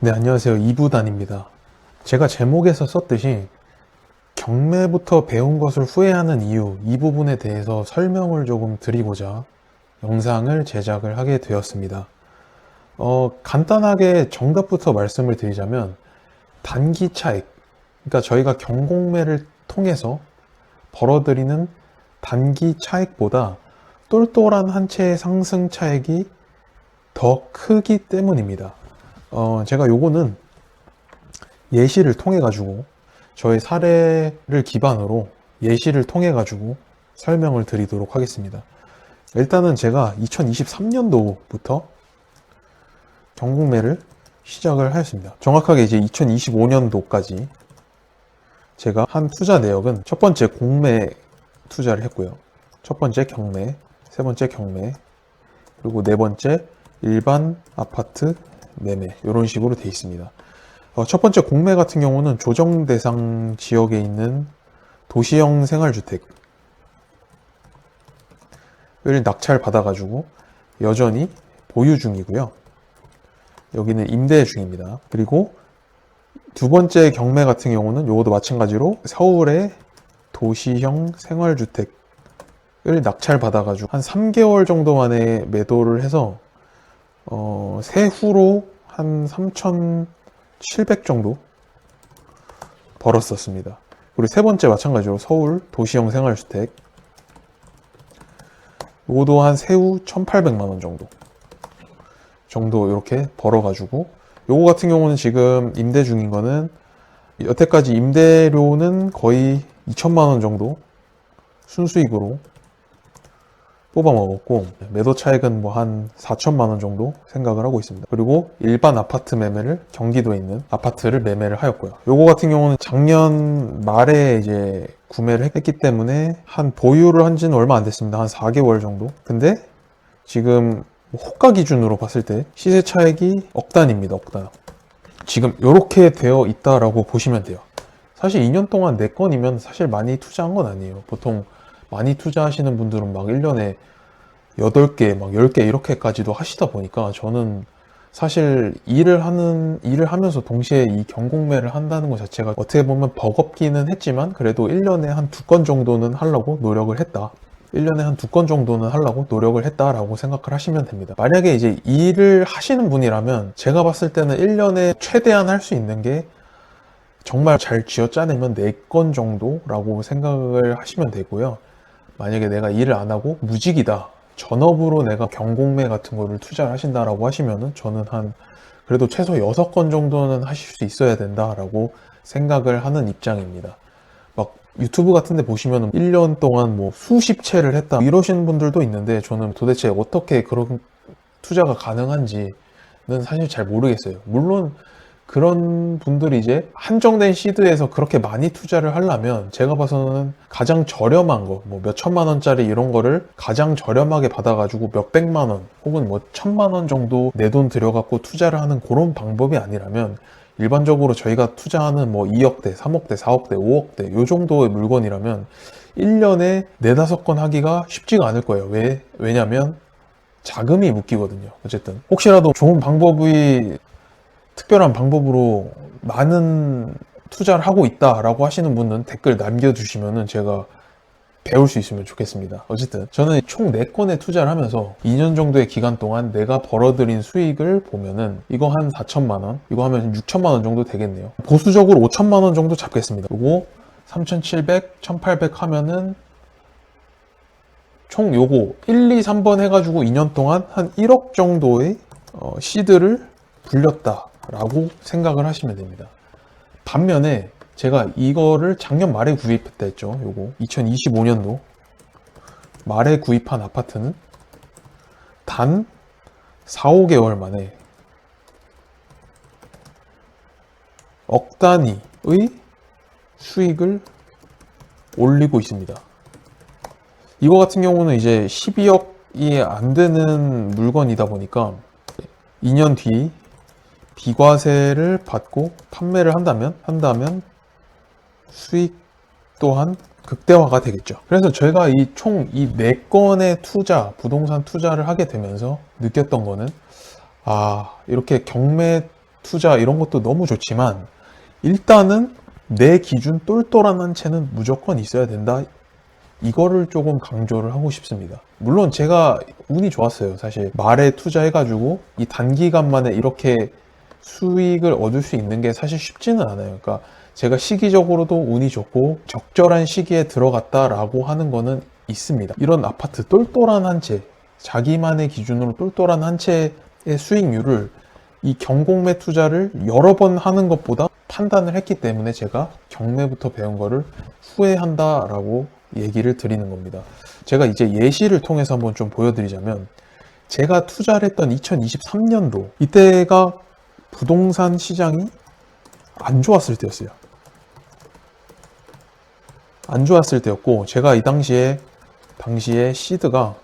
네, 안녕하세요. 이부단입니다. 제가 제목에서 썼듯이 경매부터 배운 것을 후회하는 이유, 이 부분에 대해서 설명을 조금 드리고자 영상을 제작을 하게 되었습니다. 간단하게 정답부터 말씀을 드리자면 단기 차익, 그러니까 저희가 경공매를 통해서 벌어들이는 단기 차익보다 똘똘한 한 채의 상승 차익이 더 크기 때문입니다. 제가 요거는 예시를 통해 가지고 저의 사례를 기반으로 예시를 통해 가지고 설명을 드리도록 하겠습니다. 일단은 제가 2023년도부터 경공매를 시작을 하였습니다. 정확하게 이제 2025년도까지 제가 한 투자 내역은 첫 번째 공매 투자를 했고요. 첫 번째 경매, 세 번째 경매, 그리고 네 번째 일반 아파트 매매, 이런 식으로 되어 있습니다. 첫 번째 공매 같은 경우는 조정 대상 지역에 있는 도시형 생활주택을 낙찰 받아가지고 여전히 보유 중이고요. 여기는 임대 중입니다. 그리고 두 번째 경매 같은 경우는 이것도 마찬가지로 서울의 도시형 생활주택을 낙찰 받아가지고 한 3개월 정도 만에 매도를 해서 세후로 한 3,700 정도 벌었었습니다. 그리고 세 번째 마찬가지로 서울 도시형 생활주택, 이것도 한 세후 1,800만 원 정도 이렇게 벌어가지고, 요거 같은 경우는 지금 임대 중인 거는 여태까지 임대료는 거의 2천만 원 정도 순수익으로 뽑아 먹었고, 매도 차익은 뭐 한 4천만 원 정도 생각을 하고 있습니다. 그리고 일반 아파트 매매를, 경기도에 있는 아파트를 매매를 하였고요. 요거 같은 경우는 작년 말에 이제 구매를 했기 때문에 한 보유를 한 지는 얼마 안 됐습니다. 한 4개월 정도. 근데 지금 호가 기준으로 봤을 때 시세 차익이 억 단위입니다. 억 단. 지금 이렇게 되어 있다라고 보시면 돼요. 사실 2년 동안 4건이면 사실 많이 투자한 건 아니에요. 보통 많이 투자하시는 분들은 막 1년에 8개, 막 10개 이렇게까지도 하시다 보니까, 저는 사실 일을 하면서 동시에 이 경공매를 한다는 것 자체가 어떻게 보면 버겁기는 했지만, 그래도 1년에 한 2건 정도는 하려고 노력을 했다. 1년에 한 2건 정도는 하려고 노력을 했다라고 생각을 하시면 됩니다. 만약에 이제 일을 하시는 분이라면 제가 봤을 때는 1년에 최대한 할 수 있는 게 정말 잘 쥐어짜내면 4건 정도라고 생각을 하시면 되고요. 만약에 내가 일을 안 하고 무직이다, 전업으로 내가 경공매 같은 거를 투자를 하신다라고 하시면은, 저는 그래도 최소 6건 정도는 하실 수 있어야 된다라고 생각을 하는 입장입니다. 막 유튜브 같은 데 보시면은 1년 동안 뭐 수십 채를 했다 이러시는 분들도 있는데, 저는 도대체 어떻게 그런 투자가 가능한지는 사실 잘 모르겠어요. 물론 그런 분들이 이제 한정된 시드에서 그렇게 많이 투자를 하려면, 제가 봐서는 가장 저렴한 거, 뭐 몇 천만 원짜리 이런 거를 가장 저렴하게 받아가지고 몇 백만 원 혹은 뭐 1,000만 원 정도 내 돈 들여갖고 투자를 하는 그런 방법이 아니라면, 일반적으로 저희가 투자하는 뭐 2억대, 3억대, 4억대, 5억대 요 정도의 물건이라면 1년에 4, 5건 하기가 쉽지가 않을 거예요. 왜냐면 자금이 묶이거든요. 어쨌든 혹시라도 좋은 방법이, 특별한 방법으로 많은 투자를 하고 있다라고 하시는 분은 댓글 남겨주시면은 제가 배울 수 있으면 좋겠습니다. 어쨌든 저는 총 4건의 투자를 하면서 2년 정도의 기간 동안 내가 벌어들인 수익을 보면은, 이거 한 4천만 원, 이거 하면 6천만 원 정도 되겠네요. 보수적으로 5천만 원 정도 잡겠습니다. 그리고 3,700, 1,800 하면은 총 요거 1, 2, 3번 해가지고 2년 동안 한 1억 정도의 시드를 불렸다라고 생각을 하시면 됩니다. 반면에 제가 이거를 작년 말에 구입했다 했죠. 요거 2025년도 말에 구입한 아파트는 단 4, 5개월 만에 억 단위의 수익을 올리고 있습니다. 이거 같은 경우는 이제 12억이 안 되는 물건이다 보니까 2년 뒤 비과세를 받고 판매를 한다면 수익 또한 극대화가 되겠죠. 그래서 저희가 총 이 4건의 부동산 투자를 하게 되면서 느꼈던 거는, 이렇게 경매 투자 이런 것도 너무 좋지만 일단은 내 기준 똘똘한 한 채는 무조건 있어야 된다. 이거를 조금 강조를 하고 싶습니다. 물론 제가 운이 좋았어요. 사실 말에 투자해가지고 이 단기간 만에 이렇게 수익을 얻을 수 있는 게 사실 쉽지는 않아요. 그러니까 제가 시기적으로도 운이 좋고 적절한 시기에 들어갔다라고 하는 거는 있습니다. 이런 아파트 똘똘한 한 채, 자기만의 기준으로 똘똘한 한 채의 수익률을 이 경공매 투자를 여러 번 하는 것보다 판단을 했기 때문에 제가 경매부터 배운 거를 후회한다라고 얘기를 드리는 겁니다. 제가 이제 예시를 통해서 한번 좀 보여드리자면 제가 투자를 했던 2023년도 이때가 부동산 시장이 안 좋았을 때였어요. 안 좋았을 때였고 제가 이 당시에 시드가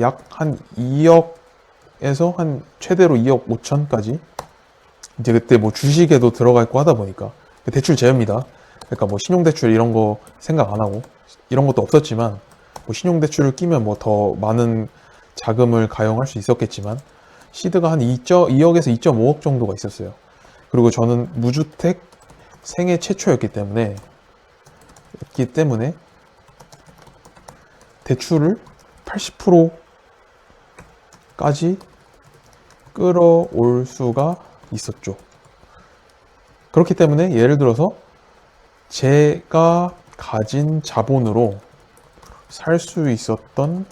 약 한 2억에서 한 최대로 2억 5천까지 이제 그때 뭐 주식에도 들어가 있고 하다 보니까 대출 제외입니다. 그러니까 뭐 신용대출 이런 거 생각 안 하고 이런 것도 없었지만 뭐 신용대출을 끼면 뭐 더 많은 자금을 가용할 수 있었겠지만 시드가 한 2억에서 2.5억 정도가 있었어요. 그리고 저는 무주택 생애 최초였기 때문에 대출을 80%까지 끌어올 수가 있었죠. 그렇기 때문에 예를 들어서 제가 가진 자본으로 살 수 있었던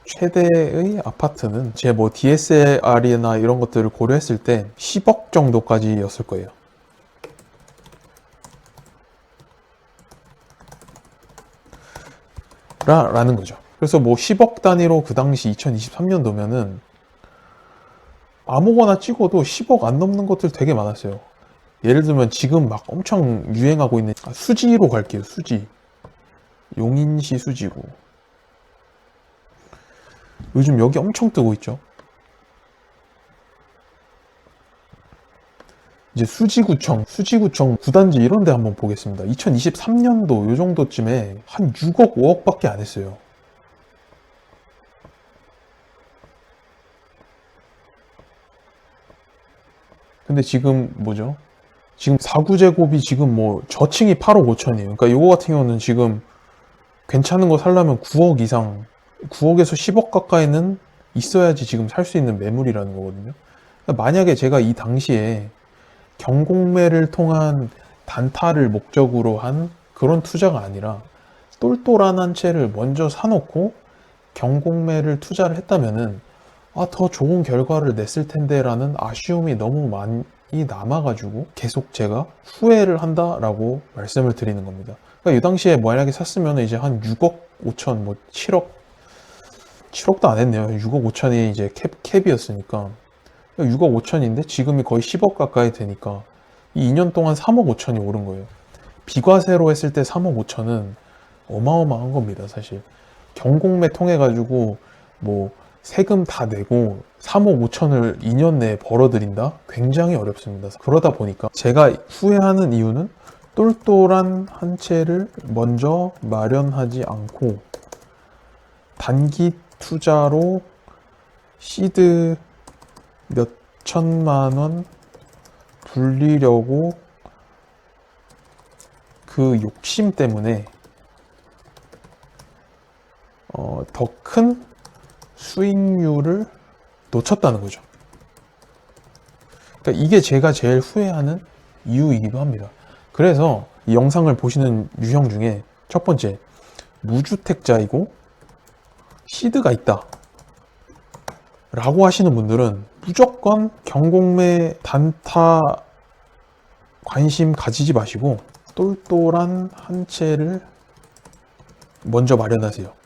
최대의 아파트는 제 뭐 DSR이나 이런 것들을 고려했을 때 10억 정도까지였을 거예요. 라는 거죠. 그래서 뭐 10억 단위로 그 당시 2023년도면은 아무거나 찍어도 10억 안 넘는 것들 되게 많았어요. 예를 들면 지금 막 엄청 유행하고 있는 수지로 갈게요. 수지. 용인시 수지구. 요즘 여기 엄청 뜨고 있죠. 이제 수지구청 구단지 이런 데 한번 보겠습니다. 2023년도 요 정도쯤에 한 6억, 5억밖에 안 했어요. 근데 지금 뭐죠? 지금 4구제곱이 지금 뭐 저층이 8억 5천이에요. 그러니까 요거 같은 경우는 지금 괜찮은 거 살려면 9억 이상, 9억에서 10억 가까이는 있어야지 지금 살 수 있는 매물이라는 거거든요. 그러니까 만약에 제가 이 당시에 경공매를 통한 단타를 목적으로 한 그런 투자가 아니라 똘똘한 한 채를 먼저 사놓고 경공매를 투자를 했다면은 더 좋은 결과를 냈을 텐데 라는 아쉬움이 너무 많이 남아가지고 계속 제가 후회를 한다라고 말씀을 드리는 겁니다. 그러니까 이 당시에 만약에 샀으면 이제 한 6억 5천, 뭐 7억도 안 했네요. 6억 5천이 이제 캡이었으니까 6억 5천인데 지금이 거의 10억 가까이 되니까 이 2년 동안 3억 5천이 오른 거예요. 비과세로 했을 때 3억 5천은 어마어마한 겁니다. 사실 경공매 통해 가지고 뭐 세금 다 내고 3억 5천을 2년 내에 벌어들인다? 굉장히 어렵습니다. 그러다 보니까 제가 후회하는 이유는 똘똘한 한 채를 먼저 마련하지 않고 단기 투자로 시드 몇 천만 원 불리려고 그 욕심 때문에 더 큰 수익률을 놓쳤다는 거죠. 그러니까 이게 제가 제일 후회하는 이유이기도 합니다. 그래서 이 영상을 보시는 유형 중에 첫 번째, 무주택자이고 시드가 있다 라고 하시는 분들은 무조건 경공매 단타 관심 가지지 마시고 똘똘한 한 채를 먼저 마련하세요.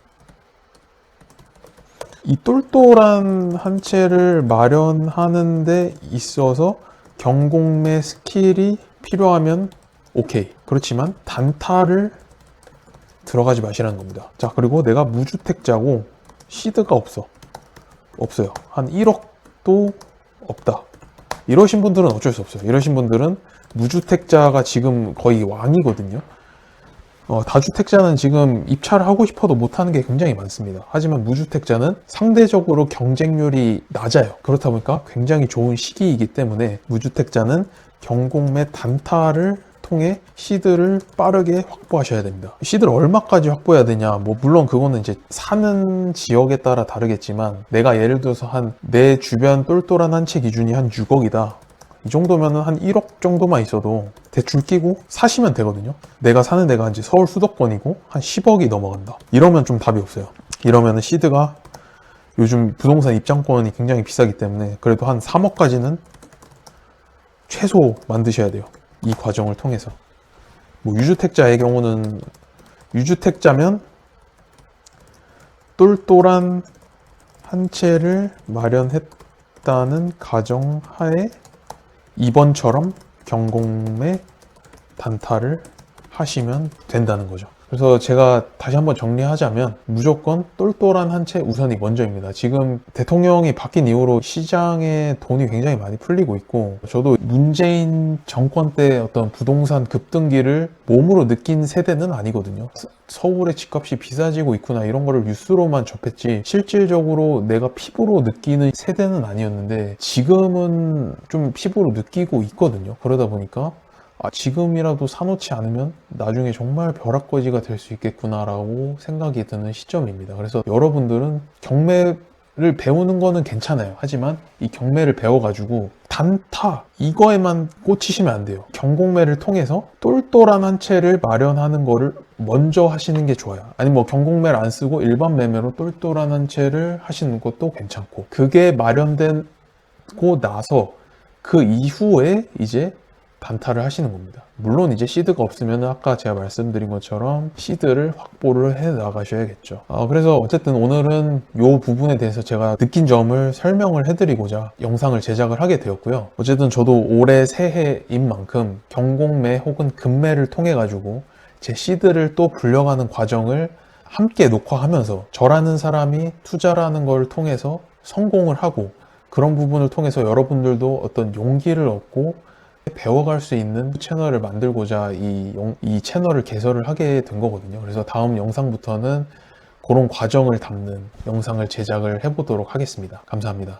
이 똘똘한 한 채를 마련하는 데 있어서 경공매 스킬이 필요하면 오케이. 그렇지만 단타를 들어가지 마시라는 겁니다. 자, 그리고 내가 무주택자고 시드가 없어요. 한 1억도 없다. 이러신 분들은 어쩔 수 없어요. 이러신 분들은 무주택자가 지금 거의 왕이거든요. 다주택자는 지금 입찰을 하고 싶어도 못하는 게 굉장히 많습니다. 하지만 무주택자는 상대적으로 경쟁률이 낮아요. 그렇다 보니까 굉장히 좋은 시기이기 때문에 무주택자는 경공매 단타를 통해 시드를 빠르게 확보하셔야 됩니다. 시드를 얼마까지 확보해야 되냐? 뭐 물론 그거는 이제 사는 지역에 따라 다르겠지만, 내가 예를 들어서 내 주변 똘똘한 한 채 기준이 한 6억이다. 이 정도면 한 1억 정도만 있어도 대출 끼고 사시면 되거든요. 내가 사는 데가 이제 서울 수도권이고 한 10억이 넘어간다. 이러면 좀 답이 없어요. 이러면 시드가, 요즘 부동산 입장권이 굉장히 비싸기 때문에 그래도 한 3억까지는 최소 만드셔야 돼요. 이 과정을 통해서. 뭐 유주택자의 경우는, 유주택자면 똘똘한 한 채를 마련했다는 가정하에 이번처럼 경공매 단타를 하시면 된다는 거죠. 그래서 제가 다시 한번 정리하자면 무조건 똘똘한 한 채 우선이 먼저입니다. 지금 대통령이 바뀐 이후로 시장에 돈이 굉장히 많이 풀리고 있고, 저도 문재인 정권 때 어떤 부동산 급등기를 몸으로 느낀 세대는 아니거든요. 서울의 집값이 비싸지고 있구나 이런 거를 뉴스로만 접했지 실질적으로 내가 피부로 느끼는 세대는 아니었는데, 지금은 좀 피부로 느끼고 있거든요. 그러다 보니까 지금이라도 사놓지 않으면 나중에 정말 벼락거지가 될 수 있겠구나라고 생각이 드는 시점입니다. 그래서 여러분들은 경매를 배우는 거는 괜찮아요. 하지만 이 경매를 배워가지고 단타 이거에만 꽂히시면 안 돼요. 경공매를 통해서 똘똘한 한 채를 마련하는 거를 먼저 하시는 게 좋아요. 아니면 뭐 경공매를 안 쓰고 일반 매매로 똘똘한 한 채를 하시는 것도 괜찮고, 그게 마련되고 나서 그 이후에 이제 단타를 하시는 겁니다. 물론 이제 시드가 없으면 아까 제가 말씀드린 것처럼 시드를 확보를 해 나가셔야겠죠. 그래서 어쨌든 오늘은 이 부분에 대해서 제가 느낀 점을 설명을 해드리고자 영상을 제작을 하게 되었고요. 어쨌든 저도 올해 새해인 만큼 경공매 혹은 급매를 통해 가지고 제 시드를 또 불려가는 과정을 함께 녹화하면서, 저라는 사람이 투자라는 걸 통해서 성공을 하고, 그런 부분을 통해서 여러분들도 어떤 용기를 얻고 배워갈 수 있는 채널을 만들고자 이 채널을 개설을 하게 된 거거든요. 그래서 다음 영상부터는 그런 과정을 담는 영상을 제작을 해보도록 하겠습니다. 감사합니다.